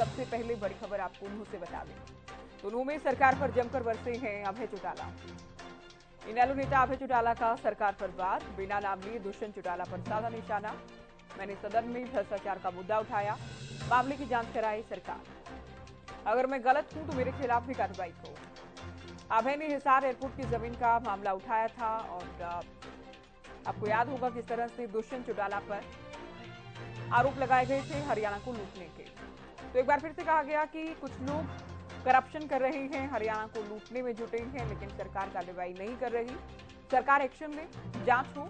सबसे पहले बड़ी खबर आपको नूह से बता दें तो नूह में सरकार पर जमकर बरसे हैं अभय चौटाला। इनेलो नेता अभय चौटाला का सरकार पर वार, बिना नाम लिए दुष्यंत चौटाला पर साधा निशाना। मैंने सदन में भ्रष्टाचार का मुद्दा उठाया, मामले की जांच कराई सरकार। अगर मैं गलत हूं तो मेरे खिलाफ भी कार्रवाई हो। अभय ने हिसार एयरपोर्ट की जमीन का मामला उठाया था और आपको याद होगा किस तरह से दुष्यंत चौटाला पर आरोप लगाए गए थे हरियाणा को लूटने के। तो एक बार फिर से कहा गया कि कुछ लोग करप्शन कर रहे हैं, हरियाणा को लूटने में जुटे हैं, लेकिन सरकार कार्रवाई नहीं कर रही। सरकार एक्शन ले, जांच हो।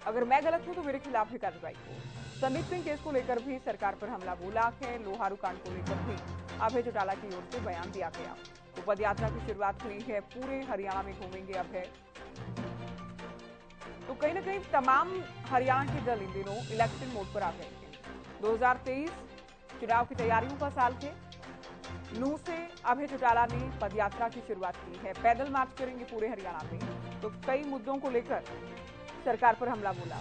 अगर मैं गलत हूं तो मेरे खिलाफ भी कार्रवाई हो। संदीप सिंह केस को लेकर भी सरकार पर हमला बोला है। लोहारू कांड को लेकर भी अभय चौटाला की ओर से बयान दिया गया। तो पद यात्रा की शुरुआत हुई है, पूरे हरियाणा में घूमेंगे अभय। तो कहीं ना कहीं तमाम हरियाणा के दल इन दिनों इलेक्शन मोड पर आ गए हैं। 2023 चुनाव की तैयारियों का साल थे। नूह से अभय चौटाला ने पदयात्रा की शुरुआत की है, पैदल मार्च करेंगे पूरे हरियाणा में। तो कई मुद्दों को लेकर सरकार पर हमला बोला।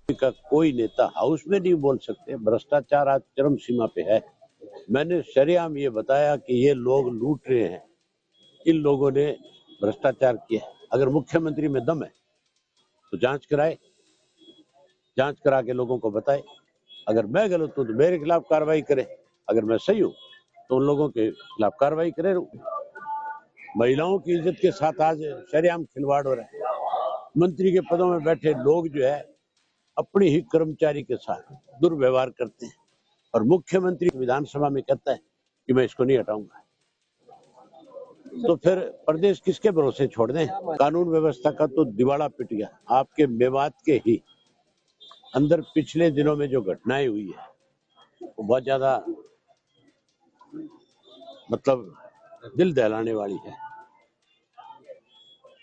का कोई नेता हाउस में नहीं बोल सकते। भ्रष्टाचार आज चरम सीमा पे है। मैंने शरेआम ये बताया कि ये लोग लूट रहे हैं, इन लोगों ने भ्रष्टाचार किया है। अगर मुख्यमंत्री में दम है तो जांच कराए, जांच करा के लोगों को बताए। अगर मैं गलत हूं तो मेरे खिलाफ कार्रवाई करे, अगर मैं सही हूं तो उन लोगों के खिलाफ कार्रवाई करे। महिलाओं की इज्जत के साथ आज शरेआम खिलवाड़ हो रहा है। मंत्री के पदों में बैठे लोग जो है अपनी ही कर्मचारी के साथ दुर्व्यवहार करते हैं और मुख्यमंत्री विधानसभा में कहता है कि मैं इसको नहीं हटाऊंगा। तो फिर प्रदेश किसके भरोसे छोड़ दें? कानून व्यवस्था का तो दिवाला पिट गया। आपके मेवात के ही अंदर पिछले दिनों में जो घटनाएं हुई है वो बहुत ज्यादा दिल दहलाने वाली है।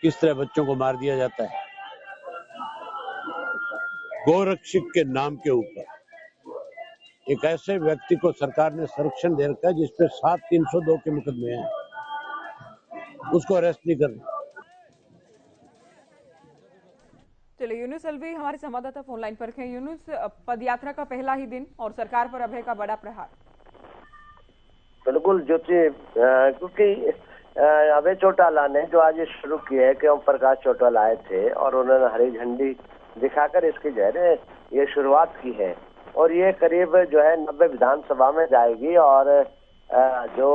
किस तरह बच्चों को मार दिया जाता है गोरक्षक के नाम के ऊपर। एक ऐसे व्यक्ति को सरकार ने संरक्षण दे रखा है जिसपे 7-302 के मुकदमे हैं, उसको अरेस्ट नहीं कर रही। चलिए, यूनुस अलवी हमारे संवाददाता फोन लाइन पर हैं। यूनुस, पदयात्रा का पहला ही दिन और सरकार पर अभय का बड़ा प्रहार। बिल्कुल ज्योति, क्योंकि अभय चौटाला ने जो आज शुरू किया है कि ओम प्रकाश चौटाला आए थे और उन्होंने हरी झंडी दिखाकर इसकी जो है ये शुरुआत की है और ये करीब जो है 90 विधानसभा में जाएगी और जो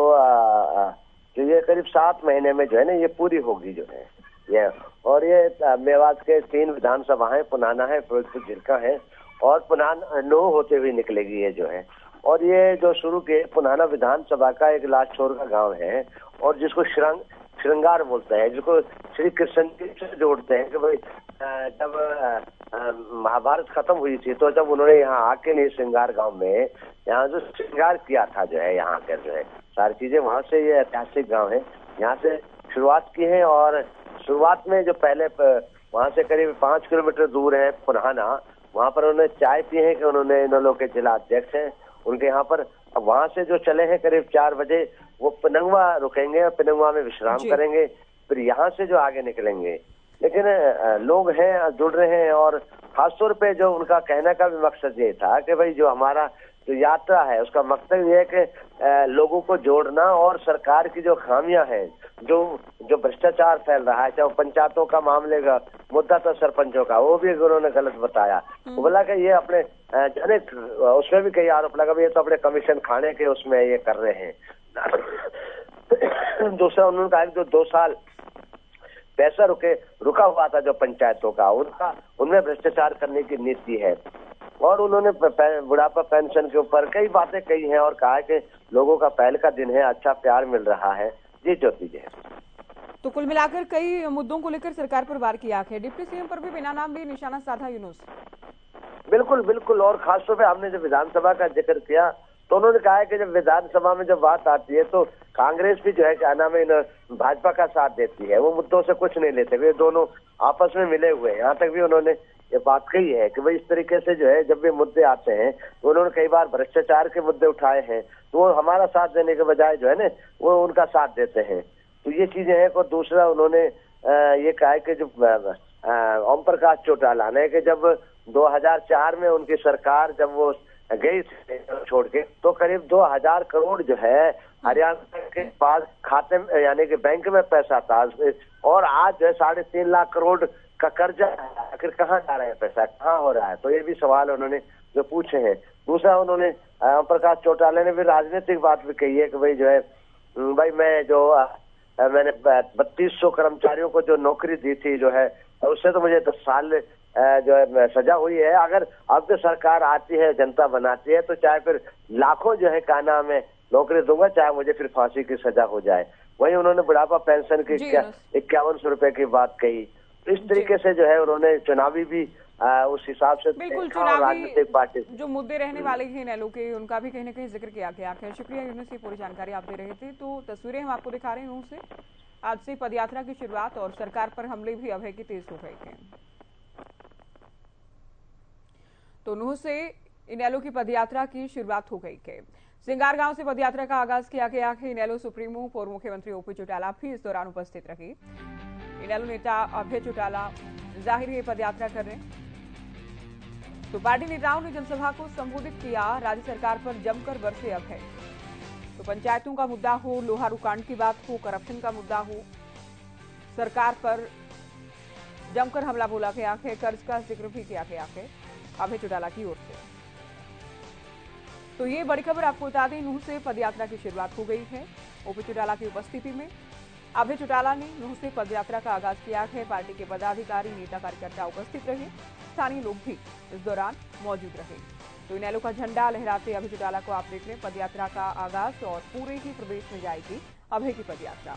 ये करीब 7 महीने में जो है ना ये पूरी होगी जो है ये। और ये मेवात के 3 विधानसभा है, पुनाना है, फिरोजपुर जिरका है और पुनाना नूह होते हुए निकलेगी ये जो है। और ये जो शुरू के पुनाना विधानसभा का एक लाशोर का गांव है और जिसको श्रृंगार बोलते हैं, जिसको श्री कृष्ण जी से जोड़ते हैं कि भाई जब महाभारत खत्म हुई थी तो जब उन्होंने यहाँ आके नहीं श्रृंगार गांव में यहाँ जो श्रृंगार किया था जो है यहाँ के जो है सारी चीजें, वहां से ये ऐतिहासिक गांव है, यहाँ से शुरुआत की है। और शुरुआत में जो पहले वहां से करीब 5 किलोमीटर दूर है पुनाना, वहां पर उन्होंने चाय पी है कि उन्होंने इन लोगों के जिला अध्यक्ष हैं उनके यहाँ पर। अब वहां से जो चले हैं करीब 4 बजे वो पिनंगवा रुकेंगे और पिनंगवा में विश्राम करेंगे, फिर यहाँ से जो आगे निकलेंगे। लेकिन लोग हैं जुड़ रहे हैं और खासतौर पे जो उनका कहने का भी मकसद ये था कि भाई जो हमारा जो यात्रा है उसका मकसद ये है कि लोगों को जोड़ना और सरकार की जो खामियां हैं, जो भ्रष्टाचार फैल रहा है, चाहे पंचायतों का मामले का मुद्दा था, सरपंचों का, वो भी उन्होंने गलत बताया। वो बोला कि ये अपने उसमें भी कई आरोप लगा, ये तो अपने कमीशन खाने के उसमें ये कर रहे हैं। दूसरा उन्होंने कहा जो 2 साल पैसा रुका हुआ था जो पंचायतों का, उनमें भ्रष्टाचार करने की नीति है। और उन्होंने बुढ़ापा पेंशन के ऊपर कई बातें कही हैं और कहा कि लोगों का पहल का दिन है, अच्छा प्यार मिल रहा है। जी ज्योति जी। तो कुल मिलाकर कई मुद्दों को लेकर सरकार पर वार किया है। डिप्टी सीएम पर भी बिना नाम लिए निशाना साधा यूनुस। बिल्कुल बिल्कुल, और खासतौर पे हमने जब विधानसभा का जिक्र किया तो उन्होंने कहा है कि जब विधानसभा में जब बात आती है तो कांग्रेस भी जो है क्या नाम है भाजपा का साथ देती है, वो मुद्दों से कुछ नहीं लेते, वे दोनों आपस में मिले हुए हैं। यहाँ तक भी उन्होंने ये बात कही है कि भाई इस तरीके से जो है जब भी मुद्दे आते हैं तो उन्होंने कई बार भ्रष्टाचार के मुद्दे उठाए हैं, तो वो हमारा साथ देने के बजाय जो है ना वो उनका साथ देते हैं। तो ये चीजें हैं। और दूसरा उन्होंने ये कहा है कि जो ओम प्रकाश चौटाला ने कि जब 2004 में उनकी सरकार जब वो गई छोड़ के, तो करीब 2000 करोड़ जो है हरियाणा के पास खाते में यानी कि बैंक में पैसा था, और आज जो है 3.5 लाख करोड़ का कर्जा है। आखिर कहाँ जा रहा है पैसा, कहाँ हो रहा है? तो ये भी सवाल उन्होंने जो पूछे हैं। दूसरा उन्होंने ओम प्रकाश चौटाला ने भी राजनीतिक बात भी कही है कि भाई जो है भाई मैंने 3200 कर्मचारियों को जो नौकरी दी थी जो है, उससे तो मुझे 10 साल जो है सजा हुई है। अगर अब जो सरकार आती है, जनता बनाती है, तो चाहे फिर लाखों जो है क्या नाम है नौकरी दूंगा, चाहे मुझे फिर फांसी की सजा हो जाए। वहीं उन्होंने बुढ़ापा पेंशन की 5100 रुपए की बात कही। तो इस तरीके से जो है उन्होंने चुनावी भी उस हिसाब से बिल्कुल राजनीतिक पार्टी जो मुद्दे रहने वाले हैं इनेलो के, उनका भी कहीं ना कहीं जिक्र किया गया है। शुक्रिया यूनुस, ये पूरी जानकारी आप दे रहे थे। तो तस्वीरें हम आपको दिखा रहे हैं से आज से पदयात्रा की शुरुआत और सरकार पर हमले भी अभय की तेज हो गए हैं। तो नूह से इनेलो की पदयात्रा की शुरुआत हो गई है। सिंगार गांव से पदयात्रा का आगाज किया गया है। इनेलो सुप्रीमो पूर्व मुख्यमंत्री ओपी चौटाला भी इस दौरान उपस्थित रहे। इनेलो नेता अभय चौटाला जाहिर है पदयात्रा कर रहे हैं। तो पार्टी नेताओं ने जनसभा को संबोधित किया। राज्य सरकार पर जमकर बरसे अभय। तो पंचायतों का मुद्दा हो, लोहारू कांड की बात हो, करप्शन का मुद्दा हो, सरकार पर जमकर हमला बोला गया है। कर्ज का जिक्र भी किया गया है अभय चौटाला की ओर से। तो ये बड़ी खबर आपको बता दें, नूह से पदयात्रा की शुरुआत हो गई है। ओपी चौटाला की उपस्थिति में अभय चौटाला ने नूह से पदयात्रा का आगाज किया है। पार्टी के पदाधिकारी, नेता, कार्यकर्ता उपस्थित रहे। स्थानीय लोग भी इस दौरान मौजूद रहे। तो इनेलो का झंडा लहराते अभय चौटाला को आप देख रहे हैं। पदयात्रा का आगाज और पूरे ही प्रदेश में जाएगी अभय की पदयात्रा।